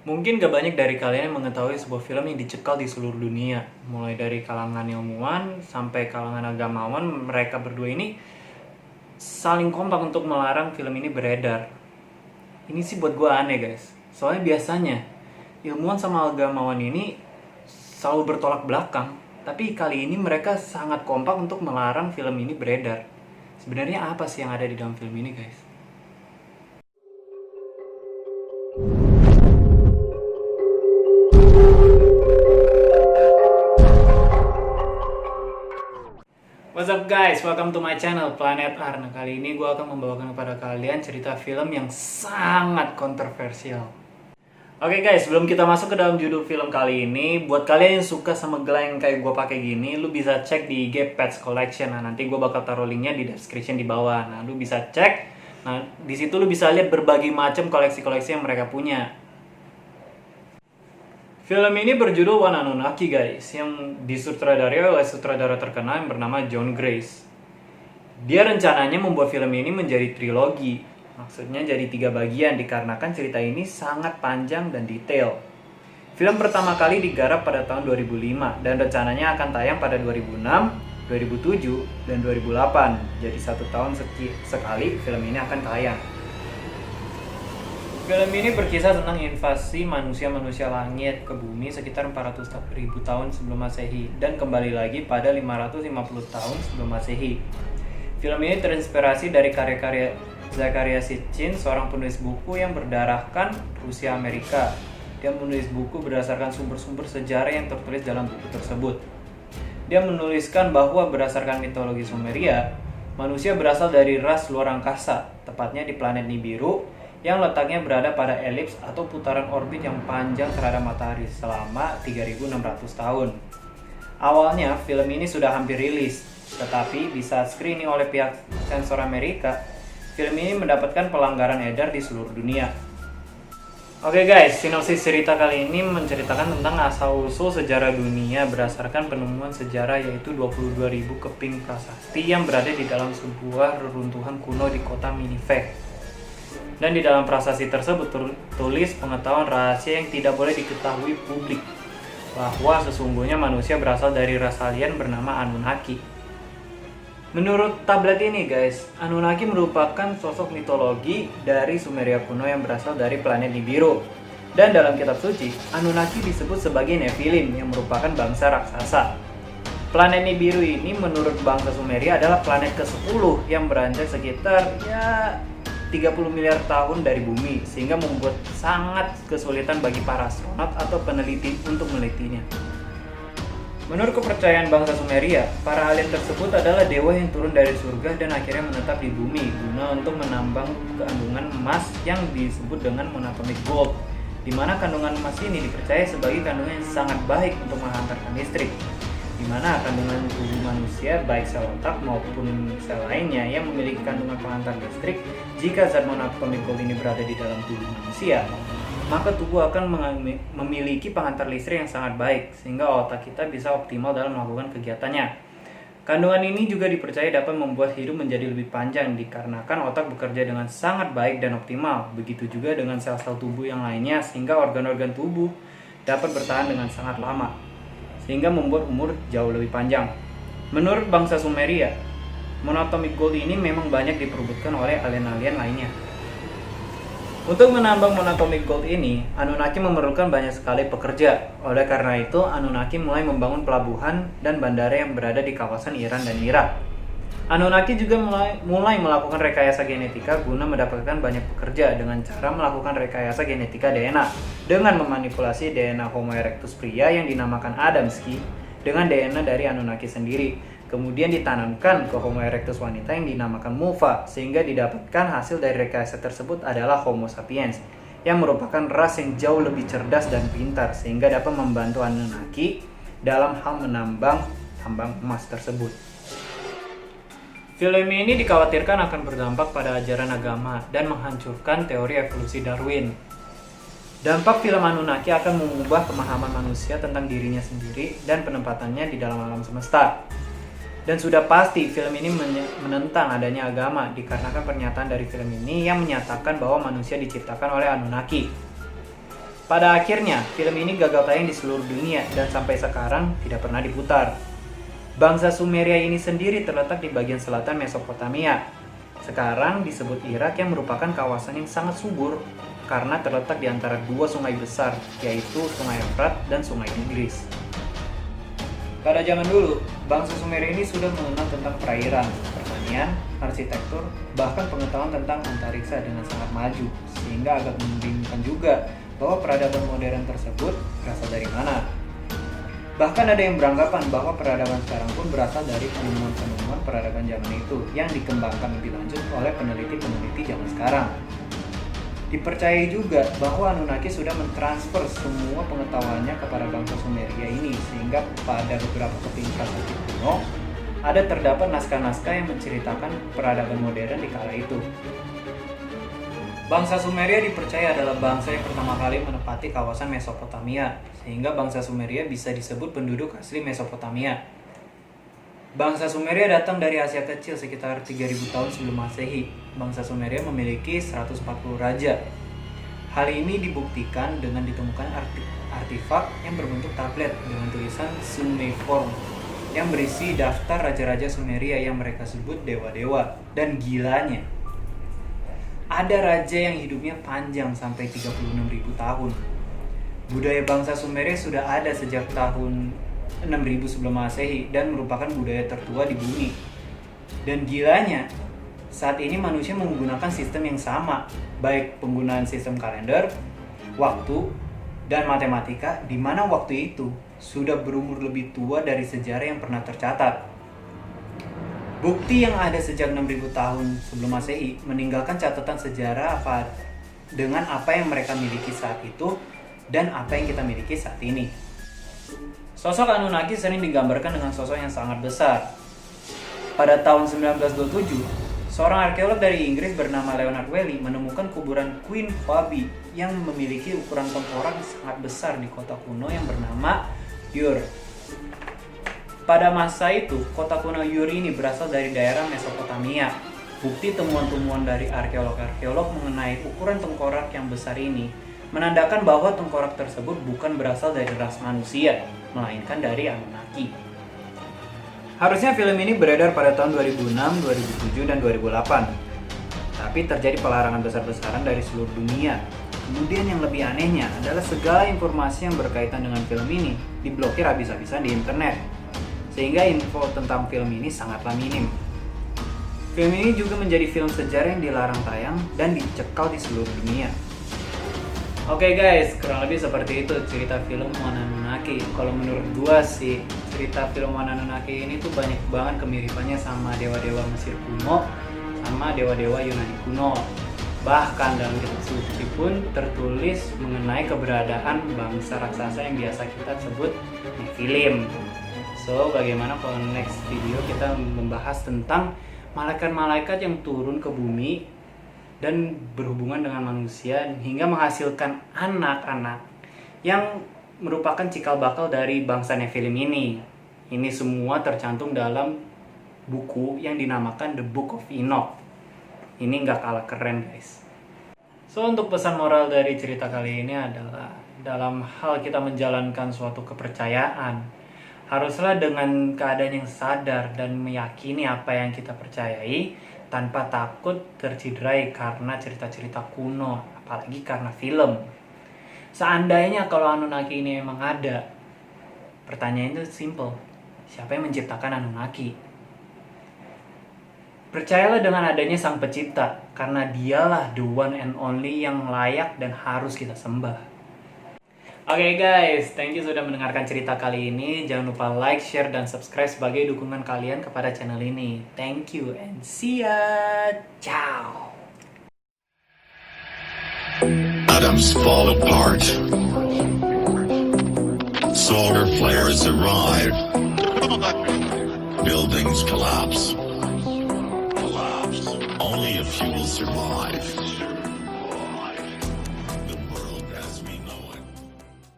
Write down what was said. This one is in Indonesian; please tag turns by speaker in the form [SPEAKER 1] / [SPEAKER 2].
[SPEAKER 1] Mungkin gak banyak dari kalian yang mengetahui sebuah film yang dicekal di seluruh dunia. Mulai dari kalangan ilmuwan sampai kalangan agamawan, mereka berdua ini saling kompak untuk melarang film ini beredar. Ini sih buat gue aneh guys. Soalnya biasanya ilmuwan sama agamawan ini selalu bertolak belakang. Tapi kali ini mereka sangat kompak untuk melarang film ini beredar. Sebenarnya apa sih yang ada di dalam film ini guys? What's up guys, welcome to my channel Planet R. Nah, kali ini gue akan membawakan kepada kalian cerita film yang sangat kontroversial. Oke guys, sebelum kita masuk ke dalam judul film kali ini, buat kalian yang suka sama gelang kayak gue pakai gini, lu bisa cek di IG Pets Collection. Nah, nanti gue bakal taruh linknya di description di bawah. Nah, lu bisa cek. Nah, di situ lu bisa lihat berbagai macam koleksi-koleksi yang mereka punya. Film ini berjudul One Anunnaki guys, yang disutradarai oleh sutradara terkenal yang bernama John Grace. Dia rencananya membuat film ini menjadi trilogi, maksudnya jadi 3 bagian dikarenakan cerita ini sangat panjang dan detail. Film pertama kali digarap pada tahun 2005 dan rencananya akan tayang pada 2006, 2007, dan 2008. Jadi 1 tahun sekali film ini akan tayang. Film ini berkisah tentang invasi manusia-manusia langit ke bumi sekitar 400.000 tahun sebelum Masehi dan kembali lagi pada 550 tahun sebelum Masehi. Film ini terinspirasi dari karya-karya Zecharia Sitchin, seorang penulis buku yang berdarahkan Rusia Amerika. Dia menulis buku berdasarkan sumber-sumber sejarah yang tertulis dalam buku tersebut. Dia menuliskan bahwa berdasarkan mitologi Sumeria, manusia berasal dari ras luar angkasa, tepatnya di planet Nibiru, yang letaknya berada pada elips atau putaran orbit yang panjang terhadap matahari selama 3.600 tahun. Awalnya film ini sudah hampir rilis, tetapi di saat screening oleh pihak sensor Amerika, film ini mendapatkan pelanggaran edar di seluruh dunia. Oke guys, sinopsis cerita kali ini menceritakan tentang asal-usul sejarah dunia berdasarkan penemuan sejarah yaitu 22.000 keping prasasti yang berada di dalam sebuah reruntuhan kuno di kota Nineveh. Dan di dalam prasasti tersebut tertulis pengetahuan rahasia yang tidak boleh diketahui publik, bahwa sesungguhnya manusia berasal dari ras alien bernama Anunnaki. Menurut tablet ini guys, Anunnaki merupakan sosok mitologi dari Sumeria kuno yang berasal dari planet Nibiru. Dan dalam kitab suci, Anunnaki disebut sebagai Nephilim yang merupakan bangsa raksasa. Planet Nibiru ini menurut bangsa Sumeria adalah planet ke-10 yang beranjak sekitar 30 miliar tahun dari bumi, sehingga membuat sangat kesulitan bagi para astronot atau peneliti untuk menelitinya. Menurut kepercayaan bangsa Sumeria, para alien tersebut adalah dewa yang turun dari surga dan akhirnya menetap di bumi guna untuk menambang kandungan emas yang disebut dengan monatomic gold, di mana kandungan emas ini dipercaya sebagai kandungan yang sangat baik untuk menghantarkan listrik, di mana kandungan tubuh manusia baik sel otak maupun sel lainnya yang memiliki kandungan penghantar listrik. Jika zat monatomic gold ini berada di dalam tubuh manusia, maka tubuh akan memiliki penghantar listrik yang sangat baik sehingga otak kita bisa optimal dalam melakukan kegiatannya. Kandungan ini juga dipercaya dapat membuat hidup menjadi lebih panjang dikarenakan otak bekerja dengan sangat baik dan optimal. Begitu juga dengan sel-sel tubuh yang lainnya sehingga organ-organ tubuh dapat bertahan dengan sangat lama, sehingga membuat umur jauh lebih panjang. Menurut bangsa Sumeria, monatomic gold ini memang banyak diperebutkan oleh alien-alien lainnya. Untuk menambang monatomic gold ini, Anunnaki memerlukan banyak sekali pekerja. Oleh karena itu, Anunnaki mulai membangun pelabuhan dan bandara yang berada di kawasan Iran dan Irak. Anunnaki juga mulai melakukan rekayasa genetika guna mendapatkan banyak pekerja dengan cara melakukan rekayasa genetika DNA dengan memanipulasi DNA Homo erectus pria yang dinamakan Adamski dengan DNA dari Anunnaki sendiri, kemudian ditanamkan ke Homo erectus wanita yang dinamakan Mufa, sehingga didapatkan hasil dari rekayasa tersebut adalah Homo sapiens yang merupakan ras yang jauh lebih cerdas dan pintar sehingga dapat membantu Anunnaki dalam hal menambang tambang emas tersebut. Film ini dikhawatirkan akan berdampak pada ajaran agama dan menghancurkan teori evolusi Darwin. Dampak film Anunnaki akan mengubah pemahaman manusia tentang dirinya sendiri dan penempatannya di dalam alam semesta. Dan sudah pasti film ini menentang adanya agama dikarenakan pernyataan dari film ini yang menyatakan bahwa manusia diciptakan oleh Anunnaki. Pada akhirnya, film ini gagal tayang di seluruh dunia dan sampai sekarang tidak pernah diputar. Bangsa Sumeria ini sendiri terletak di bagian selatan Mesopotamia. Sekarang disebut Irak, yang merupakan kawasan yang sangat subur karena terletak di antara dua sungai besar, yaitu Sungai Efrat dan Sungai Tigris. Pada zaman dulu, bangsa Sumeria ini sudah mengenal tentang perairan, pertanian, arsitektur, bahkan pengetahuan tentang antariksa dengan sangat maju, sehingga agak membingungkan juga bahwa peradaban modern tersebut berasal dari mana. Bahkan ada yang beranggapan bahwa peradaban sekarang pun berasal dari penemuan-penemuan peradaban zaman itu yang dikembangkan lebih lanjut oleh peneliti-peneliti zaman sekarang. Dipercayai juga bahwa Anunnaki sudah mentransfer semua pengetahuannya kepada bangsa Sumeria ini, sehingga pada beberapa peti prasasti kuno ada terdapat naskah-naskah yang menceritakan peradaban modern di kala itu. Bangsa Sumeria dipercaya adalah bangsa yang pertama kali menempati kawasan Mesopotamia, sehingga bangsa Sumeria bisa disebut penduduk asli Mesopotamia. Bangsa Sumeria datang dari Asia Kecil sekitar 3000 tahun sebelum Masehi. Bangsa Sumeria memiliki 140 raja. Hal ini dibuktikan dengan ditemukan artefak yang berbentuk tablet dengan tulisan Sumeriform yang berisi daftar raja-raja Sumeria yang mereka sebut dewa-dewa. Dan gilanya, ada raja yang hidupnya panjang sampai 36.000 tahun. Budaya bangsa Sumeria sudah ada sejak tahun 6000 sebelum Masehi dan merupakan budaya tertua di bumi. Dan gilanya, saat ini manusia menggunakan sistem yang sama, baik penggunaan sistem kalender, waktu, dan matematika, di mana waktu itu sudah berumur lebih tua dari sejarah yang pernah tercatat. Bukti yang ada sejak 6000 tahun sebelum Masehi meninggalkan catatan sejarah dengan apa yang mereka miliki saat itu dan apa yang kita miliki saat ini. Sosok Anunnaki sering digambarkan dengan sosok yang sangat besar. Pada tahun 1927, seorang arkeolog dari Inggris bernama Leonard Whaley menemukan kuburan Queen Fabi yang memiliki ukuran tengkorak sangat besar di kota kuno yang bernama Ur. Pada masa itu, kota kuno Ur ini berasal dari daerah Mesopotamia. Bukti temuan-temuan dari arkeolog-arkeolog mengenai ukuran tengkorak yang besar ini menandakan bahwa tengkorak tersebut bukan berasal dari ras manusia, melainkan dari Anunnaki. Harusnya film ini beredar pada tahun 2006, 2007, dan 2008. Tapi terjadi pelarangan besar-besaran dari seluruh dunia. Kemudian yang lebih anehnya adalah segala informasi yang berkaitan dengan film ini diblokir habis-habisan di internet. Sehingga info tentang film ini sangatlah minim. Film ini juga menjadi film sejarah yang dilarang tayang dan dicekal di seluruh dunia. Oke guys, kurang lebih seperti itu cerita film One Anunnaki. Kalau menurut gua sih, cerita film One Anunnaki ini tuh banyak banget kemiripannya sama dewa-dewa Mesir kuno, sama dewa-dewa Yunani kuno. Bahkan dalam kitab suci pun tertulis mengenai keberadaan bangsa raksasa yang biasa kita sebut Nephilim. So, bagaimana kalau next video kita membahas tentang malaikat-malaikat yang turun ke bumi dan berhubungan dengan manusia hingga menghasilkan anak-anak yang merupakan cikal bakal dari bangsa Nephilim ini. Ini semua tercantum dalam buku yang dinamakan The Book of Enoch. Ini nggak kalah keren guys. So, untuk pesan moral dari cerita kali ini adalah dalam hal kita menjalankan suatu kepercayaan, haruslah dengan keadaan yang sadar dan meyakini apa yang kita percayai tanpa takut tercederai karena cerita-cerita kuno, apalagi karena film. Seandainya kalau Anunnaki ini emang ada, pertanyaannya itu simple. Siapa yang menciptakan Anunnaki? Percayalah dengan adanya Sang Pencipta, karena dialah the one and only yang layak dan harus kita sembah. Oke guys, thank you sudah mendengarkan cerita kali ini. Jangan lupa like, share, dan subscribe sebagai dukungan kalian kepada channel ini. Thank you and see ya. Ciao.
[SPEAKER 2] Atoms fall apart. Solar flares arrive. Buildings collapse. Only a few will survive.